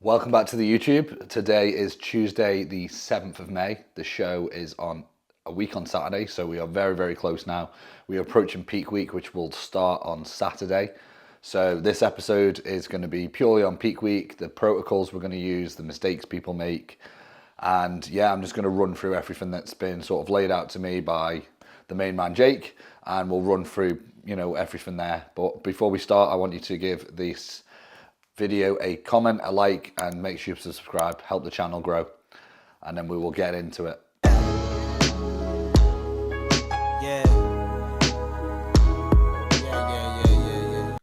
Welcome back to the YouTube. Today is Tuesday the 7th of May. The show is on a week on Saturday, so we are very, very close now. We are approaching peak week, which will start on Saturday. So this episode is going to be purely on peak week, the protocols we're going to use, the mistakes people make. And yeah, I'm just going to run through everything that's been sort of laid out to me by the main man, Jake, and we'll run through, everything there. But before we start, I want you to give this video a comment, a like, and make sure you subscribe, help the channel grow, and then we will get into it.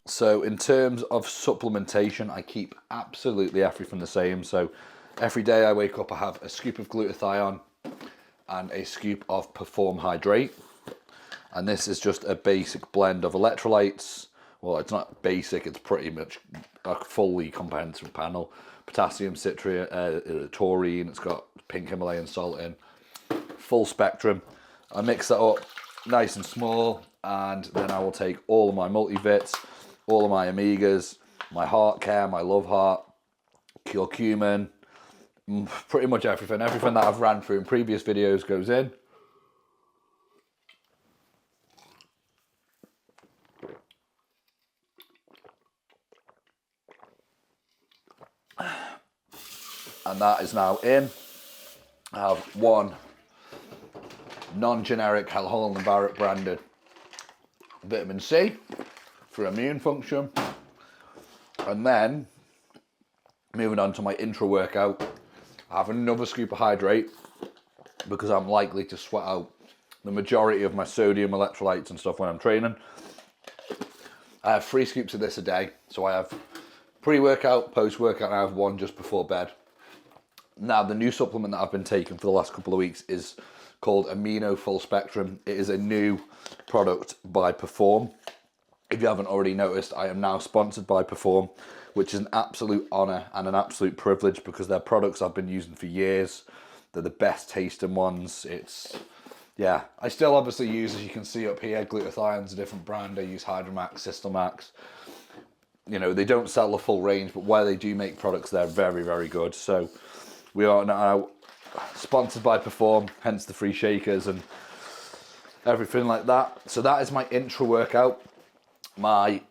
So in terms of supplementation, I keep absolutely everything the same. So every day I wake up, I have a scoop of glutathione and a scoop of Perform Hydrate, and this is just a basic blend of electrolytes. Well, it's not basic, it's pretty much a fully comprehensive panel. Potassium, taurine, it's got pink Himalayan salt in, full spectrum. I mix that up nice and small, and then I will take all of my multivits, all of my omegas, my heart care, my love heart, curcumin, pretty much everything. Everything that I've ran through in previous videos goes in. And that is now in. I have one non-generic Holland & Barrett branded vitamin C for immune function. And then, moving on to my intra workout, I have another scoop of hydrate because I'm likely to sweat out the majority of my sodium electrolytes and stuff when I'm training. I have 3 scoops of this a day. So I have pre-workout, post-workout, and I have one just before bed. Now, the new supplement that I've been taking for the last couple of weeks is called Amino Full Spectrum. It is a new product by Perform. If you haven't already noticed, I am now sponsored by Perform, which is an absolute honor and an absolute privilege because they're products I've been using for years. They're the best tasting ones. Yeah, I still obviously use, as you can see up here, glutathione's a different brand. I use Hydromax, Systemax. They don't sell the full range, but where they do make products, they're very, very good. So we are now sponsored by Perform, hence the free shakers and everything like that. So that is my intra workout. My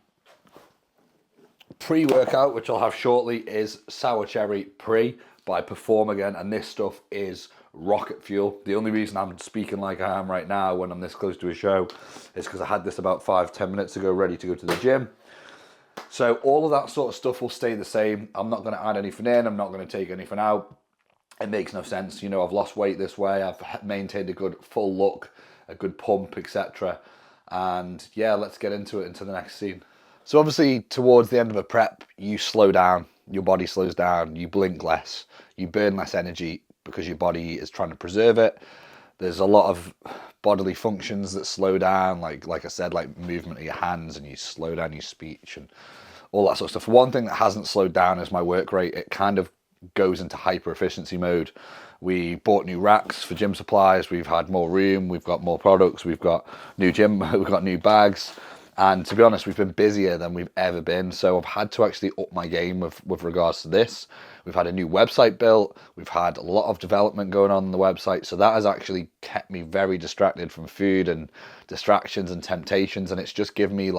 pre-workout, which I'll have shortly, is Sour Cherry Pre by Perform again, and this stuff is rocket fuel. The only reason I'm speaking like I am right now when I'm this close to a show is because I had this about 5-10 minutes ago ready to go to the gym. So all of that sort of stuff will stay the same. I'm not going to add anything in, I'm not going to take anything out. It makes no sense. I've lost weight this way, I've maintained a good full look, a good pump, etc. And yeah, let's get into it, into the next scene. So obviously towards the end of a prep, you slow down, your body slows down, you blink less, you burn less energy because your body is trying to preserve it. There's a lot of bodily functions that slow down, like I said, like movement of your hands, and you slow down your speech and all that sort of stuff. One thing that hasn't slowed down is my work rate. It kind of goes into hyper efficiency mode. We bought new racks for gym supplies, we've had more room, we've got more products, we've got new gym, we've got new bags, and to be honest, we've been busier than we've ever been. So I've had to actually up my game with regards to this. We've had a new website built, we've had a lot of development going on the website, so that has actually kept me very distracted from food and distractions and temptations, and it's just given me,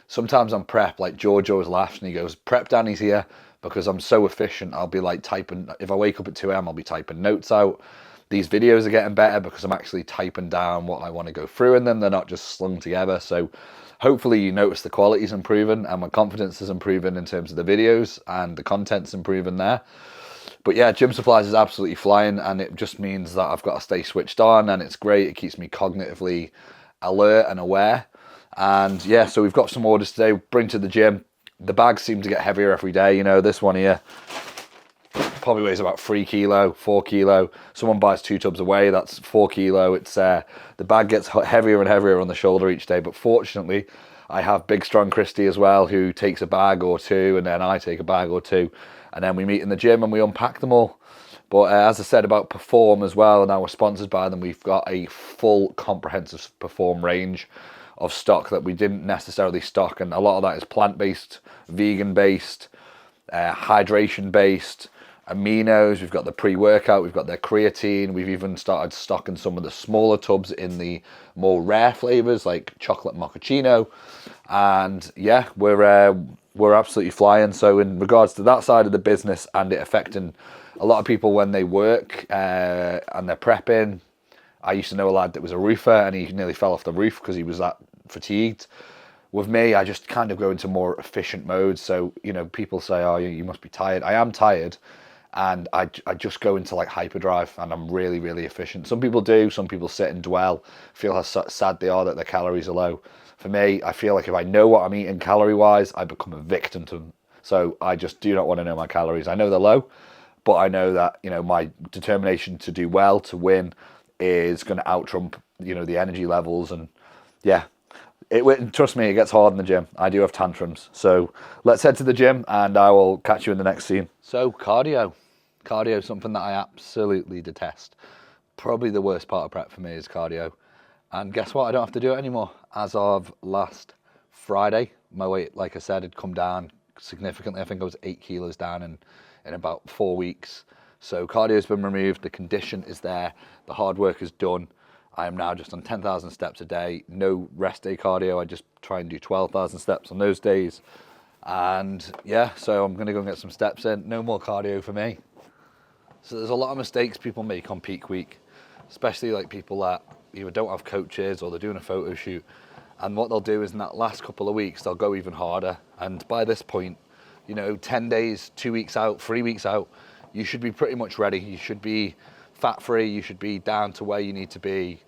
sometimes on prep, George always laughs and he goes, "Prep Danny's here," because I'm so efficient. I'll be typing, if I wake up at 2 a.m, I'll be typing notes out. These videos are getting better because I'm actually typing down what I want to go through in them. They're not just slung together. So hopefully you notice the quality's improving and my confidence is improving in terms of the videos, and the content's improving there. But yeah, gym supplies is absolutely flying, and it just means that I've got to stay switched on, and it's great. It keeps me cognitively alert and aware. And yeah, so we've got some orders today, bring to the gym. The bags seem to get heavier every day. This one here probably weighs about 3 kilo, 4 kilo. Someone buys 2 tubs away, that's 4 kilo. It's the bag gets heavier and heavier on the shoulder each day. But fortunately, I have big strong Christy as well, who takes a bag or 2, and then I take a bag or 2, and then we meet in the gym and we unpack them all. But as I said about Perform as well, and now we're sponsored by them, we've got a full comprehensive Perform range of stock that we didn't necessarily stock, and a lot of that is plant-based, vegan-based, hydration based aminos. We've got the pre-workout, we've got their creatine. We've even started stocking some of the smaller tubs in the more rare flavors like chocolate mochaccino. And yeah, we're absolutely flying. So in regards to that side of the business and it affecting a lot of people when they work and they're prepping, I used to know a lad that was a roofer and he nearly fell off the roof because he was that fatigued. With me, I just kind of go into more efficient mode. So, you know, people say, oh, you must be tired. I am tired. And I just go into like hyperdrive and I'm really, really efficient. Some people do. Some people sit and dwell, feel how sad they are that their calories are low. For me, I feel like if I know what I'm eating calorie-wise, I become a victim to them. So I just do not want to know my calories. I know they're low, but I know that, you know, my determination to do well, to win, is going to out-trump, you know, the energy levels. And yeah, trust me, it gets hard in the gym. I do have tantrums. So let's head to the gym and I will catch you in the next scene. So cardio. Cardio is something that I absolutely detest. Probably the worst part of prep for me is cardio. And guess what? I don't have to do it anymore. As of last Friday, my weight, like I said, had come down significantly. I think I was 8 kilos down in about 4 weeks. So cardio's been removed. The condition is there. The hard work is done. I am now just on 10,000 steps a day. No rest day cardio. I just try and do 12,000 steps on those days. And yeah, so I'm going to go and get some steps in. No more cardio for me. So there's a lot of mistakes people make on peak week, especially like people that either don't have coaches or they're doing a photo shoot. And what they'll do is in that last couple of weeks, they'll go even harder. And by this point, you know, 10 days, 2 weeks out, 3 weeks out, you should be pretty much ready. You should be fat-free. You should be down to where you need to be,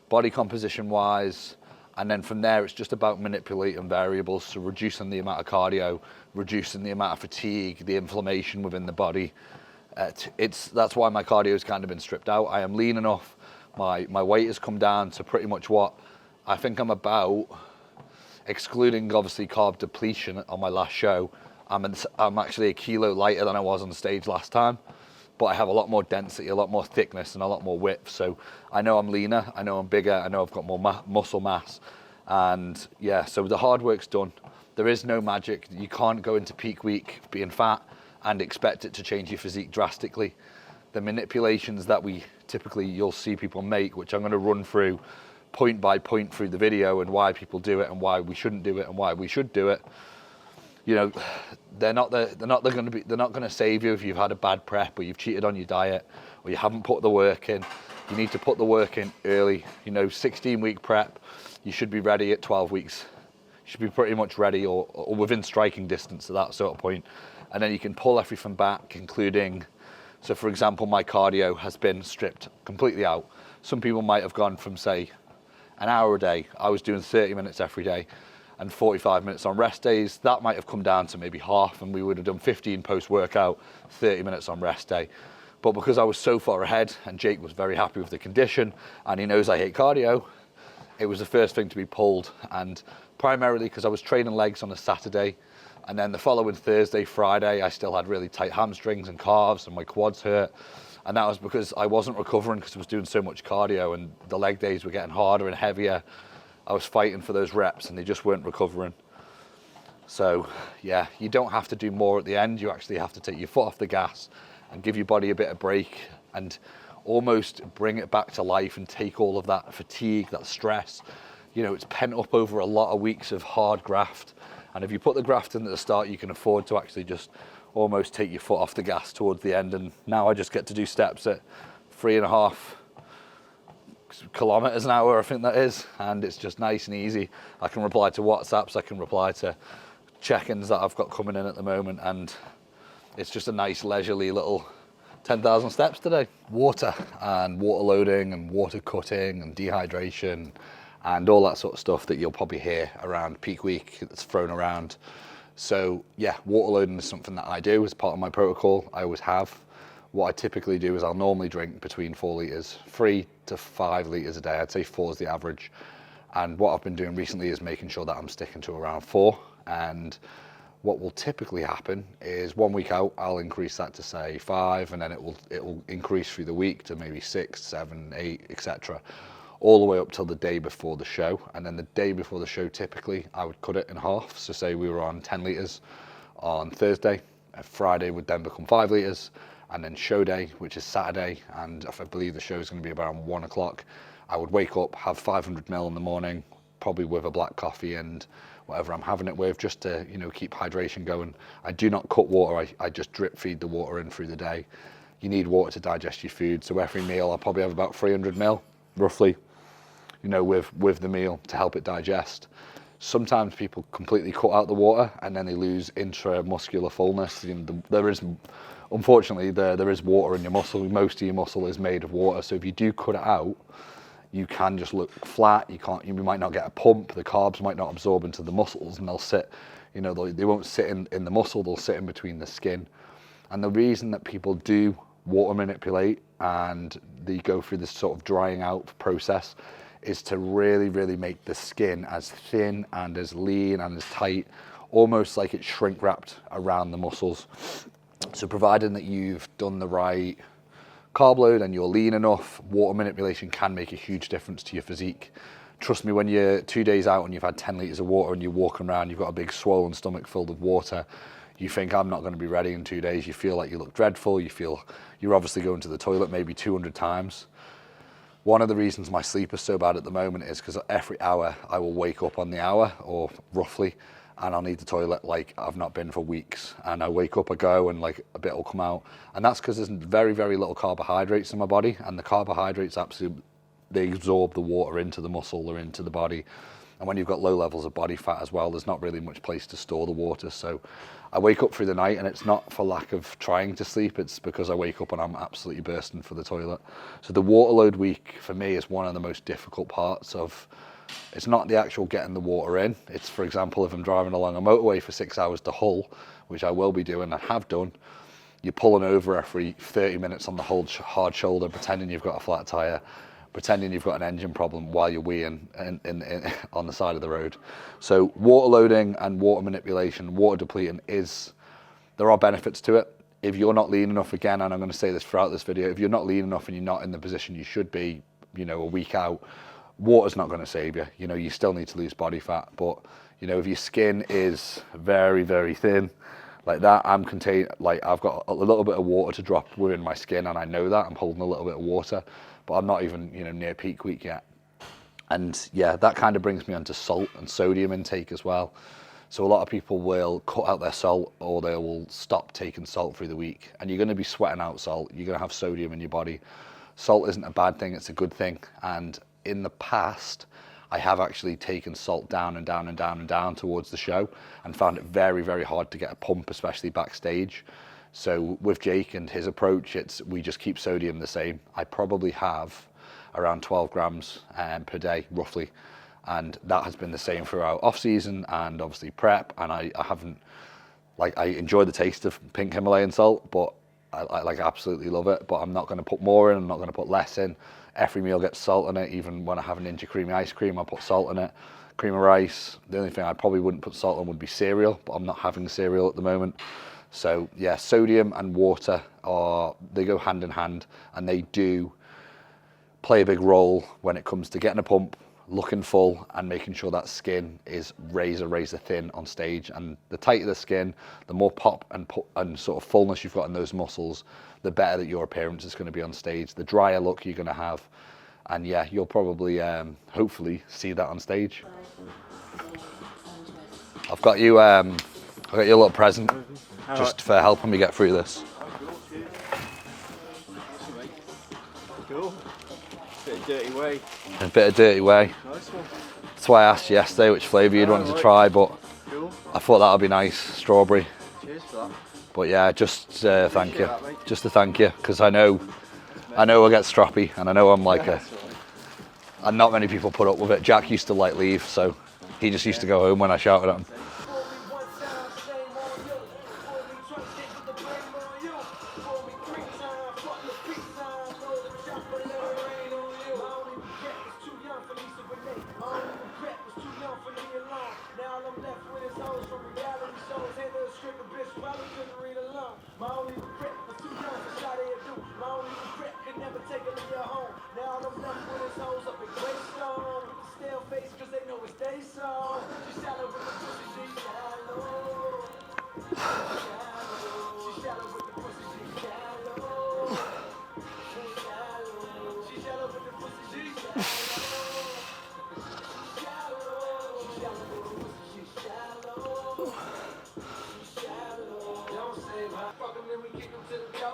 body composition-wise. And then from there, it's just about manipulating variables, so reducing the amount of cardio, reducing the amount of fatigue, the inflammation within the body. That's why my cardio has kind of been stripped out. I am lean enough. My weight has come down to pretty much what I think I'm about, excluding obviously carb depletion on my last show. I'm actually a kilo lighter than I was on the stage last time, but I have a lot more density, a lot more thickness, and a lot more width. So I know I'm leaner, I know I'm bigger, I know I've got more muscle mass. And yeah, so the hard work's done. There is no magic. You can't go into peak week being fat and expect it to change your physique drastically. The manipulations that you'll see people make, which I'm going to run through point by point through the video, and why people do it and why we shouldn't do it and why we should do it. You know, they're not going to save you if you've had a bad prep or you've cheated on your diet or you haven't put the work in. You need to put the work in early. You know, 16-week prep, you should be ready at 12 weeks. You should be pretty much ready or within striking distance at that sort of point. And then you can pull everything back, including, so for example, my cardio has been stripped completely out. Some people might have gone from, say, an hour a day. I was doing 30 minutes every day and 45 minutes on rest days. That might have come down to maybe half, and we would have done 15 post-workout, 30 minutes on rest day. But because I was so far ahead, and Jake was very happy with the condition, and he knows I hate cardio, it was the first thing to be pulled. And primarily because I was training legs on a Saturday, and then the following Thursday, Friday, I still had really tight hamstrings and calves, and my quads hurt. And that was because I wasn't recovering because I was doing so much cardio, and the leg days were getting harder and heavier. I was fighting for those reps and they just weren't recovering. So yeah, you don't have to do more at the end. You actually have to take your foot off the gas and give your body a bit of break and almost bring it back to life and take all of that fatigue, that stress. You know, it's pent up over a lot of weeks of hard graft. And if you put the graft in at the start, you can afford to actually just almost take your foot off the gas towards the end. And now I just get to do steps at 3.5 kilometers an hour, I think that is, and it's just nice and easy. I can reply to WhatsApps, I can reply to check-ins that I've got coming in at the moment, and it's just a nice leisurely little 10,000 steps today. Water and water loading and water cutting and dehydration and all that sort of stuff that you'll probably hear around peak week that's thrown around. So yeah, water loading is something that I do as part of my protocol. I always have. What I typically do is I'll normally drink between 4 litres, 3 to 5 litres a day. I'd say 4 is the average. And what I've been doing recently is making sure that I'm sticking to around 4. And what will typically happen is 1 week out, I'll increase that to say 5, and then it will increase through the week to maybe 6, 7, 8, etc. All the way up till the day before the show. And then the day before the show, typically, I would cut it in half. So say we were on 10 litres on Thursday, Friday would then become 5 litres, and then show day, which is Saturday, and I believe the show is going to be around 1 o'clock. I would wake up, have 500 ml in the morning, probably with a black coffee and whatever I'm having it with, just to, you know, keep hydration going. I do not cut water, I just drip feed the water in through the day. You need water to digest your food, so every meal I'll probably have about 300 ml, roughly, you know, with the meal to help it digest. Sometimes people completely cut out the water and then they lose intramuscular fullness. You know, there is, unfortunately, there is water in your muscle. Most of your muscle is made of water, so if you do cut it out, you can just look flat. You might not get a pump. The carbs might not absorb into the muscles, and they'll sit, you know, they won't sit in the muscle. They'll sit in between the skin. And the reason that people do water manipulate and they go through this sort of drying out process is to really, really make the skin as thin and as lean and as tight, almost like it's shrink wrapped around the muscles. So providing that you've done the right carb load and you're lean enough, water manipulation can make a huge difference to your physique. Trust me, when you're 2 days out and you've had 10 litres of water and you're walking around, you've got a big swollen stomach filled with water, you think, I'm not going to be ready in 2 days. You feel like you look dreadful. You feel you're obviously going to the toilet maybe 200 times. One of the reasons my sleep is so bad at the moment is because every hour I will wake up on the hour, or roughly, and I'll need the toilet like I've not been for weeks. And I wake up, I go, and like a bit will come out. And that's because there's very, very little carbohydrates in my body, and the carbohydrates absolutely, they absorb the water into the muscle or into the body. And when you've got low levels of body fat as well, there's not really much place to store the water. So I wake up through the night, and it's not for lack of trying to sleep, it's because I wake up and I'm absolutely bursting for the toilet. So the water load week for me is one of the most difficult parts of, it's not the actual getting the water in. It's, for example, if I'm driving along a motorway for 6 hours to Hull, which I will be doing and have done, you're pulling over every 30 minutes on the hard shoulder, pretending you've got a flat tire, pretending you've got an engine problem while you're weeing on the side of the road. So water loading and water manipulation, water depleting there are benefits to it. If you're not lean enough, again, and I'm going to say this throughout this video, if you're not lean enough and you're not in the position you should be, you know, a week out, water's not going to save you. You know, you still need to lose body fat. But, you know, if your skin is very, very thin, like that, I've got a little bit of water to drop within my skin, and I know that. I'm holding a little bit of water, but I'm not even, you know, near peak week yet. And yeah, that kind of brings me onto salt and sodium intake as well. So a lot of people will cut out their salt, or they will stop taking salt through the week, and you're going to be sweating out salt. You're going to have sodium in your body. Salt isn't a bad thing, it's a good thing. And in the past, I have actually taken salt down and down and down and down towards the show, and found it very, very hard to get a pump, especially backstage. So with Jake and his approach, we just keep sodium the same. I probably have around 12 grams per day, roughly. And that has been the same throughout off season and obviously prep. And I haven't, like, I enjoy the taste of pink Himalayan salt, but I like absolutely love it. But I'm not going to put more in, I'm not going to put less in. Every meal gets salt in it. Even when I have an Ninja Creamy ice cream, I put salt in it. Cream of rice. The only thing I probably wouldn't put salt on would be cereal, but I'm not having cereal at the moment. So yeah, sodium and water they go hand in hand, and they do play a big role when it comes to getting a pump, looking full, and making sure that skin is razor thin on stage. And the tighter the skin, the more pop and sort of fullness you've got in those muscles, the better that your appearance is going to be on stage, the drier look you're going to have. And yeah, you'll probably hopefully see that on stage. I've got you a little present just for helping me get through this. Cool. Bit of dirty whey. A bit of dirty whey. Nice one. That's why I asked you yesterday which flavour you'd wanted to try, but cool. I thought that would be nice, strawberry. Cheers for that. But yeah, just thank you. Just to thank you, because I know I get stroppy, and I know I'm like and not many people put up with it. Jack used to like leave, so he just used to go home when I shouted at him.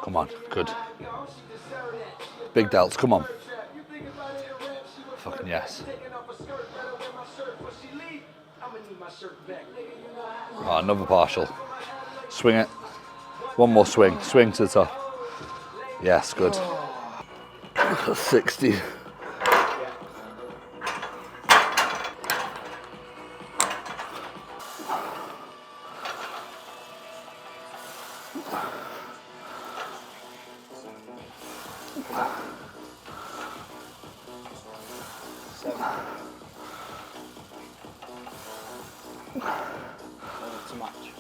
Come on, good. Big delts, come on. Fucking yes. Oh, another partial. Swing it. One more swing. Swing to the top. Yes, good. 60. To match.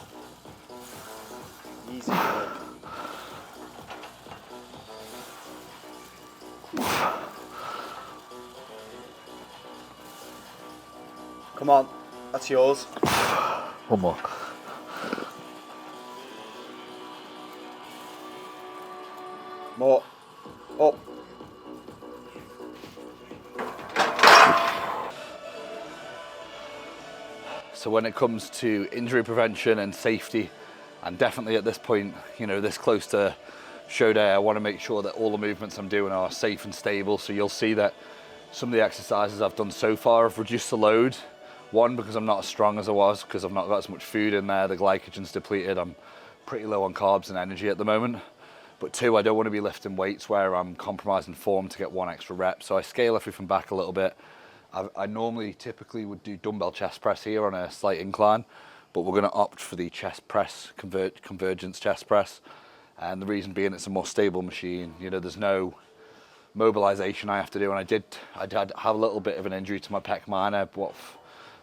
Easy. Come on, that's yours. One more. More. Up. So when it comes to injury prevention and safety, and definitely at this point, you know, this close to show day, I want to make sure that all the movements I'm doing are safe and stable. So you'll see that some of the exercises I've done so far have reduced the load. One, because I'm not as strong as I was, because I've not got as much food in there, the glycogen's depleted, I'm pretty low on carbs and energy at the moment. But two, I don't want to be lifting weights where I'm compromising form to get one extra rep. So I scale everything back a little bit. I normally typically would do dumbbell chest press here on a slight incline, but we're going to opt for the chest press, convergence chest press. And the reason being it's a more stable machine. You know, there's no mobilization I have to do. And I did have a little bit of an injury to my pec minor,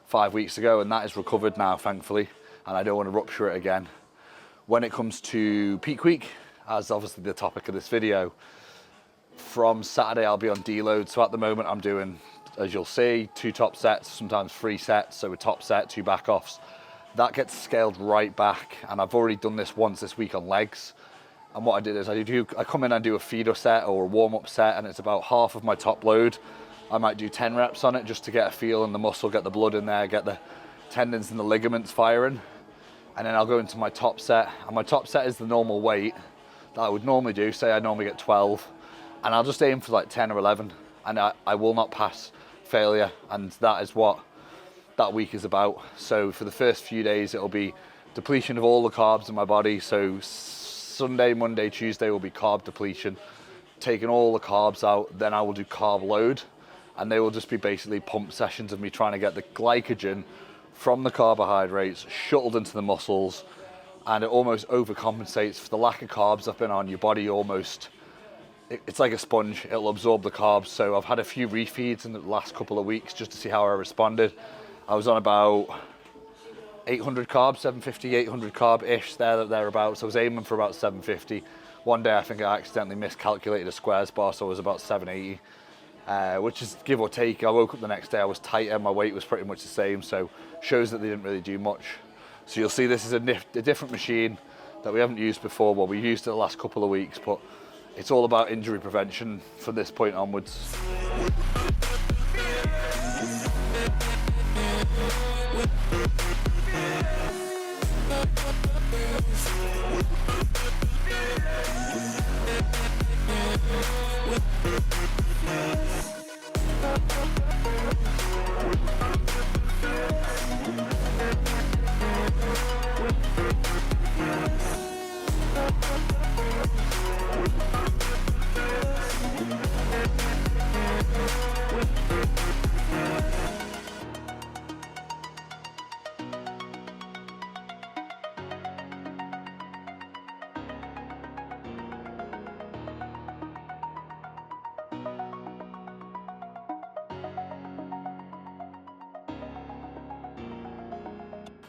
5 weeks ago, and that is recovered now, thankfully. And I don't want to rupture it again. When it comes to peak week, as obviously the topic of this video, from Saturday I'll be on deload. So at the moment I'm doing, as you'll see, 2 top sets, sometimes 3 sets. So a top set, 2 back offs. That gets scaled right back. And I've already done this once this week on legs. And what I did is I come in and do a feeder set or a warm up set, and it's about half of my top load. I might do 10 reps on it just to get a feel in the muscle, get the blood in there, get the tendons and the ligaments firing. And then I'll go into my top set. And my top set is the normal weight that I would normally do. Say I normally get 12. And I'll just aim for like 10 or 11. And I will not pass failure. And that is what that week is about. So for the first few days, it'll be depletion of all the carbs in my body. So Sunday, Monday, Tuesday will be carb depletion, taking all the carbs out. Then I will do carb load. And they will just be basically pump sessions of me trying to get the glycogen from the carbohydrates shuttled into the muscles, and it almost overcompensates for the lack of carbs I've been on. Your body almost, it's like a sponge, it'll absorb the carbs. So I've had a few refeeds in the last couple of weeks just to see how I responded. I was on about 800 carbs, 750, 800 carb-ish, thereabouts. I was aiming for about 750. One day I think I accidentally miscalculated a squares bar, so it was about 780. Which is give or take. I woke up the next day, I was tighter, my weight was pretty much the same, so shows that they didn't really do much. So you'll see this is a different machine that we haven't used before. Well, we've used it the last couple of weeks, but it's all about injury prevention from this point onwards.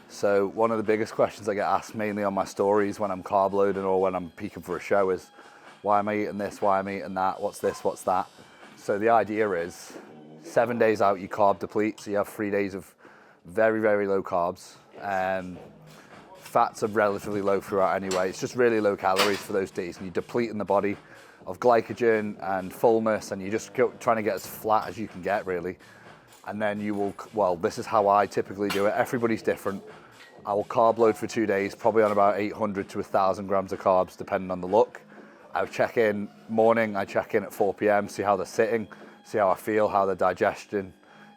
So one of the biggest questions I get asked mainly on my stories when I'm carb loading or when I'm peaking for a show is, why am I eating this, why am I eating that, what's this, what's that? So the idea is 7 days out you carb deplete, so you have 3 days of very, very low carbs. Fats are relatively low throughout anyway, it's just really low calories for those days, and you deplete in the body of glycogen and fullness, and you just trying to get as flat as you can get really. And then you will, well, this is how I typically do it, everybody's different. I will carb load for 2 days, probably on about 800 to 1,000 grams of carbs, depending on the look. I check in morning, I check in at 4 p.m, see how they're sitting, see how I feel, how the digestion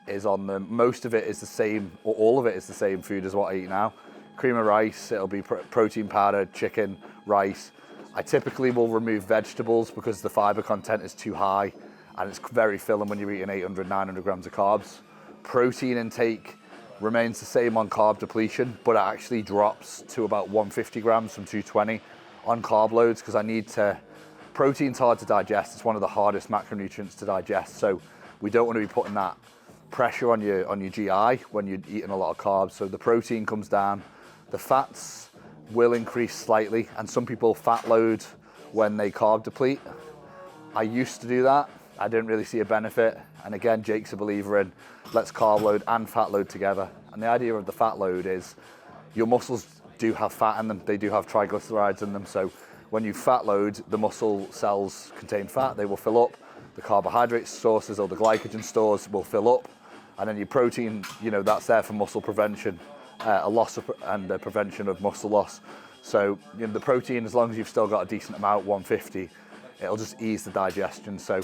is on them. Most of it is the same, or all of it is the same food as what I eat now. Cream of rice, it'll be protein powder, chicken, rice. I typically will remove vegetables because the fiber content is too high and it's very filling when you're eating 800, 900 grams of carbs. Protein intake remains the same on carb depletion, but it actually drops to about 150 grams from 220 on carb loads because I need to, protein's hard to digest. It's one of the hardest macronutrients to digest. So we don't want to be putting that pressure on your GI when you're eating a lot of carbs. So the protein comes down, the fats will increase slightly, and some people fat load when they carb deplete. I used to do that. I didn't really see a benefit. And again, Jake's a believer in let's carb load and fat load together. And the idea of the fat load is your muscles do have fat in them. They do have triglycerides in them. So when you fat load, the muscle cells contain fat, they will fill up. The carbohydrate sources or the glycogen stores will fill up. And then your protein, that's there for muscle prevention, and prevention of muscle loss. So the protein, as long as you've still got a decent amount, 150, it'll just ease the digestion. So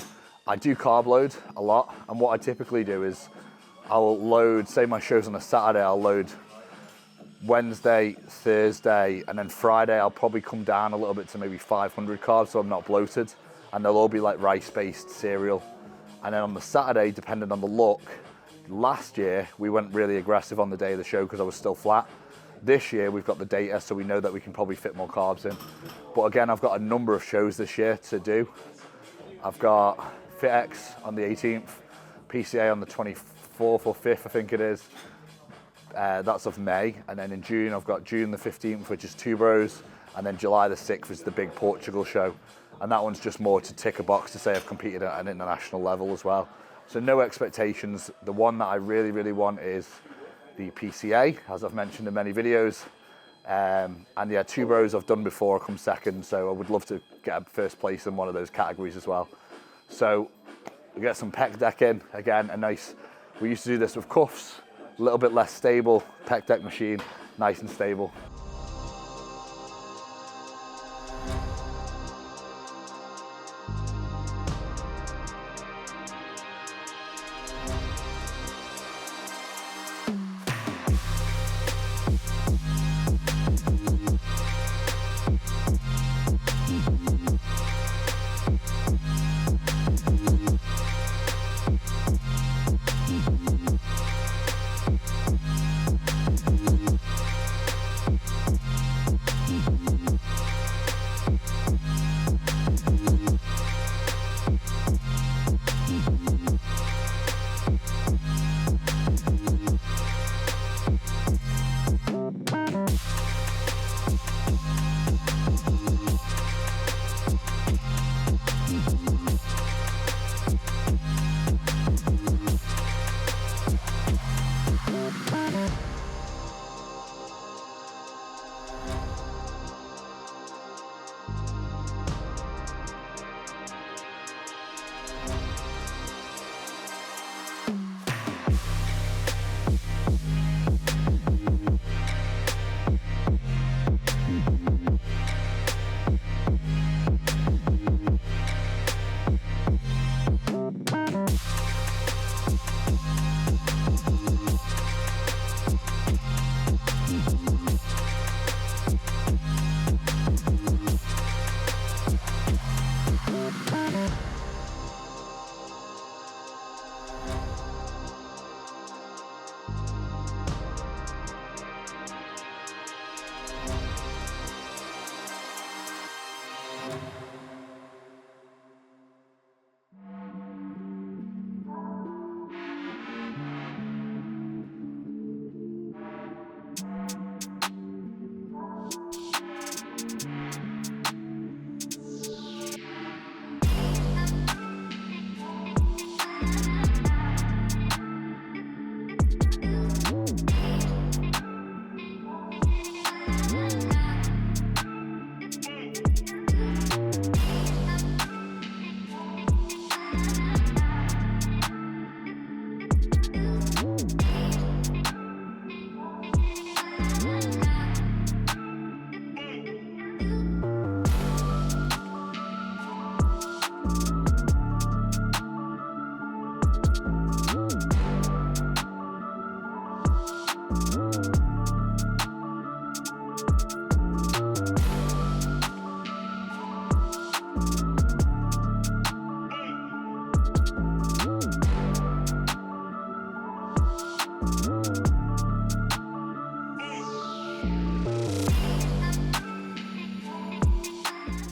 I do carb load a lot, and what I typically do is I'll load, say my show's on a Saturday, I'll load Wednesday, Thursday, and then Friday I'll probably come down a little bit to maybe 500 carbs so I'm not bloated, and they'll all be like rice-based cereal. And then on the Saturday, depending on the look, last year we went really aggressive on the day of the show because I was still flat. This year we've got the data, so we know that we can probably fit more carbs in. But again, I've got a number of shows this year to do. I've got FitX on the 18th, PCA on the 24th or 5th, I think it is. That's of May. And then in June, I've got June the 15th, which is 2 bros. And then July the 6th is the big Portugal show. And that one's just more to tick a box to say I've competed at an international level as well. So no expectations. The one that I really, really want is the PCA, as I've mentioned in many videos. And yeah, 2 bros I've done before, I come second. So I would love to get a first place in one of those categories as well. So we get some pec deck in, again, we used to do this with cuffs, a little bit less stable, pec deck machine, nice and stable.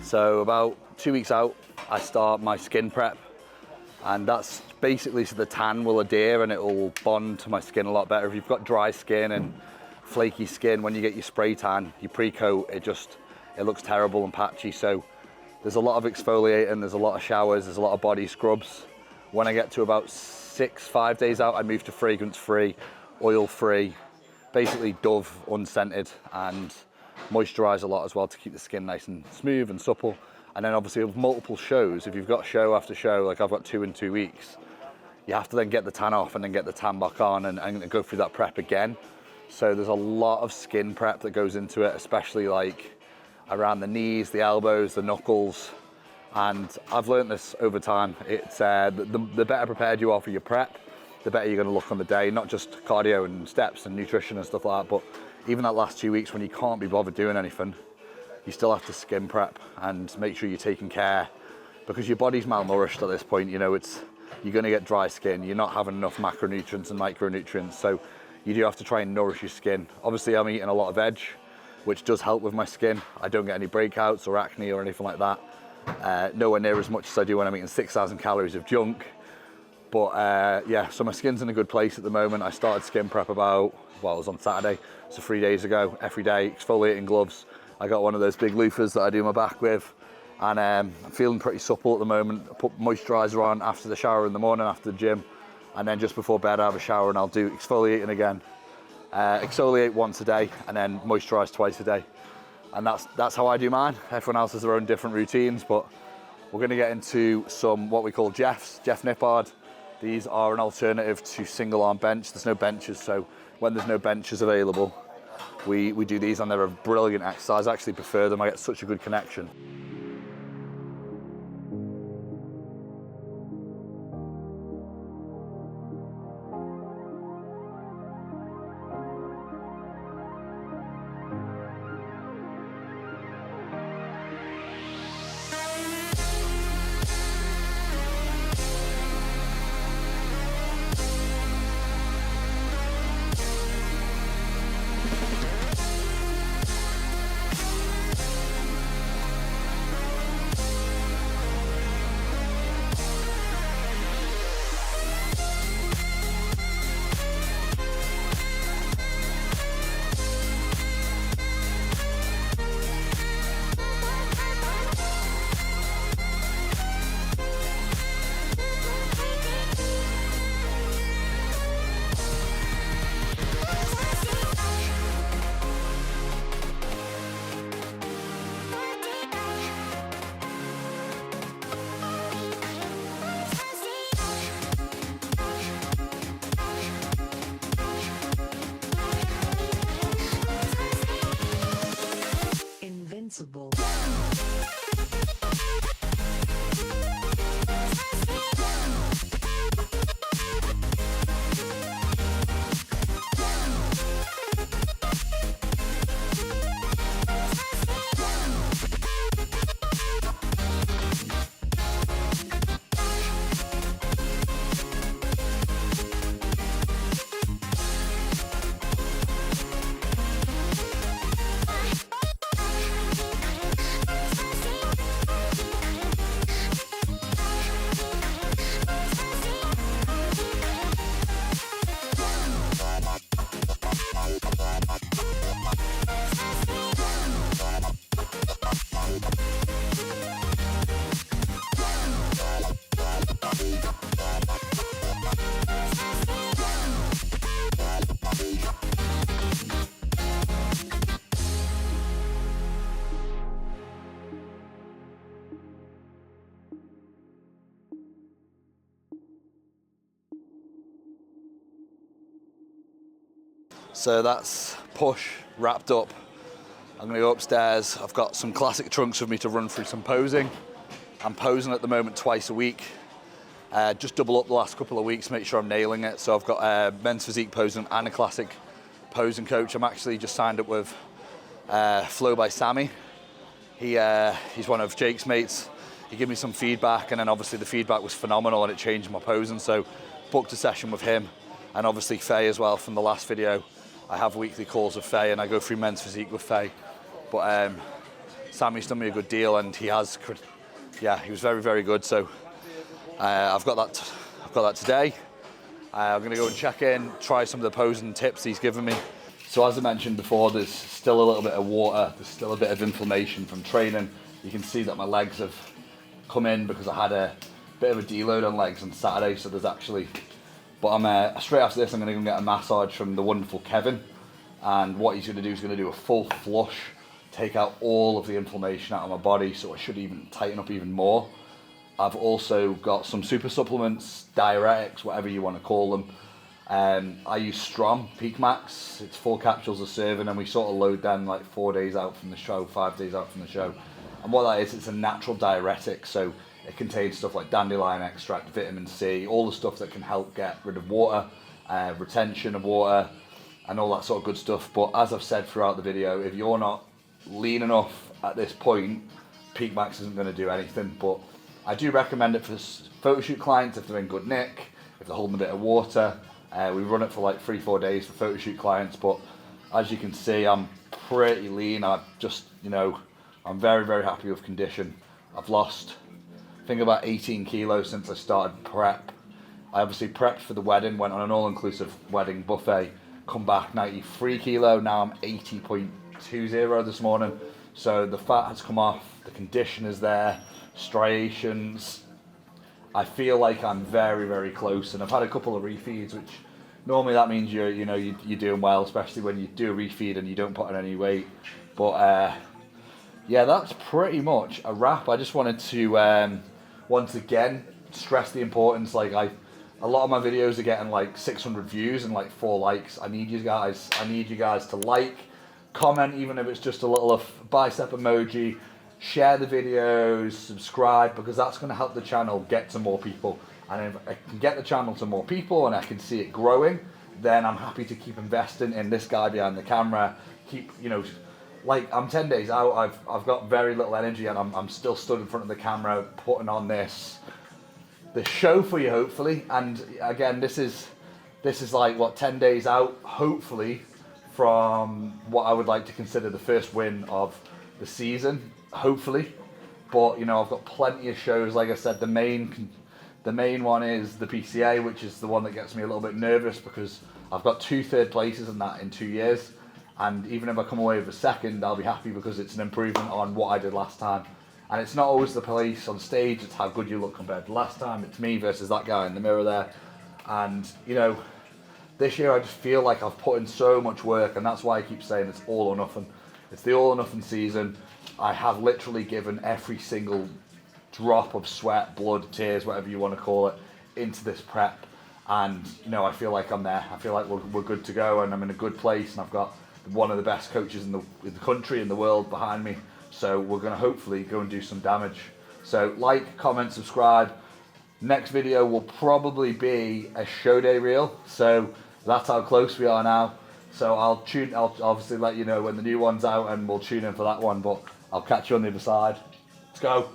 So about 2 weeks out, I start my skin prep, and that's basically so the tan will adhere and it will bond to my skin a lot better. If you've got dry skin and flaky skin, when you get your spray tan, your pre-coat, it looks terrible and patchy. So there's a lot of exfoliating, there's a lot of showers, there's a lot of body scrubs. When I get to about 5 days out, I move to fragrance-free, oil-free, basically Dove unscented, and moisturize a lot as well to keep the skin nice and smooth and supple. And then obviously with multiple shows, if you've got show after show, like I've got 2 in 2 weeks, you have to then get the tan off and then get the tan back on and go through that prep again. So there's a lot of skin prep that goes into it, especially like around the knees, the elbows, the knuckles. And I've learned this over time. It's the better prepared you are for your prep, the better you're going to look on the day, not just cardio and steps and nutrition and stuff like that, but even that last 2 weeks when you can't be bothered doing anything, you still have to skin prep and make sure you're taking care, because your body's malnourished at this point. You know, you're going to get dry skin, you're not having enough macronutrients and micronutrients, so you do have to try and nourish your skin. Obviously I'm eating a lot of veg, which does help with my skin. I don't get any breakouts or acne or anything like that. Nowhere near as much as I do when I'm eating 6,000 calories of junk. But yeah, so my skin's in a good place at the moment. I started skin prep it was on Saturday, so 3 days ago, every day, exfoliating gloves. I got one of those big loofahs that I do my back with, and I'm feeling pretty supple at the moment. I put moisturizer on after the shower in the morning, after the gym, and then just before bed I have a shower and I'll do exfoliating again. Exfoliate once a day and then moisturize twice a day. And that's how I do mine. Everyone else has their own different routines, but we're gonna get into some what we call Jeff Nippard. These are an alternative to single arm bench. There's no benches, so when there's no benches available, we do these, and they're a brilliant exercise. I actually prefer them. I get such a good connection. Invincible. So that's push wrapped up. I'm gonna go upstairs. I've got some classic trunks with me to run through some posing. I'm posing at the moment twice a week. Just double up the last couple of weeks, make sure I'm nailing it. So I've got a men's physique posing and a classic posing coach. I'm actually just signed up with Flow by Sammy. He's one of Jake's mates. he gave me some feedback, and then obviously the feedback was phenomenal and it changed my posing. So booked a session with him, and obviously Faye as well from the last video. I have weekly calls with Faye and I go through men's physique with Faye. But Sammy's done me a good deal, and he was very, very good. So I've got that today. I'm gonna go and check in, try some of the posing tips he's given me. So as I mentioned before, there's still a little bit of water, there's still a bit of inflammation from training. You can see that my legs have come in because I had a bit of a deload on legs on Saturday, so there's actually, but I'm straight after this I'm gonna go and get a massage from the wonderful Kevin, and what he's gonna do is gonna do a full flush, take out all of the inflammation out of my body, so I should even tighten up even more. I've also got some super supplements, diuretics, whatever you want to call them. I use Strom Peak Max. It's 4 capsules a serving, and we sort of load them like 4 days out from the show, 5 days out from the show. And what that is, it's a natural diuretic, so it contains stuff like dandelion extract, vitamin C, all the stuff that can help get rid of water, retention of water, and all that sort of good stuff. But as I've said throughout the video, if you're not lean enough at this point, Peak Max isn't going to do anything. But I do recommend it for photo shoot clients if they're in good nick, if they're holding a bit of water. We run it for like 3-4 days for photo shoot clients, but as you can see, I'm pretty lean. I'm very, very happy with condition. I've lost, I think, about 18 kilos since I started prep. I obviously prepped for the wedding, went on an all-inclusive wedding buffet, come back 93 kilo, now I'm 80.20 this morning. So the fat has come off, the condition is there, striations. I feel like I'm very, very close, and I've had a couple of refeeds, which normally that means you're doing well, especially when you do a refeed and you don't put on any weight. But yeah, that's pretty much a wrap. I just wanted to once again stress the importance. Like a lot of my videos are getting like 600 views and like 4 likes. I need you guys to like, comment, even if it's just a little bicep emoji. Share the videos, subscribe, because that's going to help the channel get to more people. And if I can get the channel to more people and I can see it growing, then I'm happy to keep investing in this guy behind the camera. Keep, like I'm 10 days out, I've got very little energy, and I'm still stood in front of the camera putting on this show for you, hopefully. And again, this is like, what, 10 days out, hopefully, from what I would like to consider the first win of the season. Hopefully, but I've got plenty of shows. Like I said, the main one is the PCA, which is the one that gets me a little bit nervous because I've got 2 third places in that in 2 years, and even if I come away with a second, I'll be happy because it's an improvement on what I did last time. And it's not always the place on stage, it's how good you look compared to last time. It's me versus that guy in the mirror there. And this year I just feel like I've put in so much work, and that's why I keep saying it's all or nothing. It's the all or nothing season. I have literally given every single drop of sweat, blood, tears, whatever you want to call it, into this prep. And, I feel like I'm there. I feel like we're good to go, and I'm in a good place, and I've got one of the best coaches in the country, in the world behind me. So we're going to hopefully go and do some damage. So like, comment, subscribe. Next video will probably be a show day reel. So that's how close we are now. So I'll obviously let you know when the new one's out, and we'll tune in for that one, but I'll catch you on the other side. Let's go.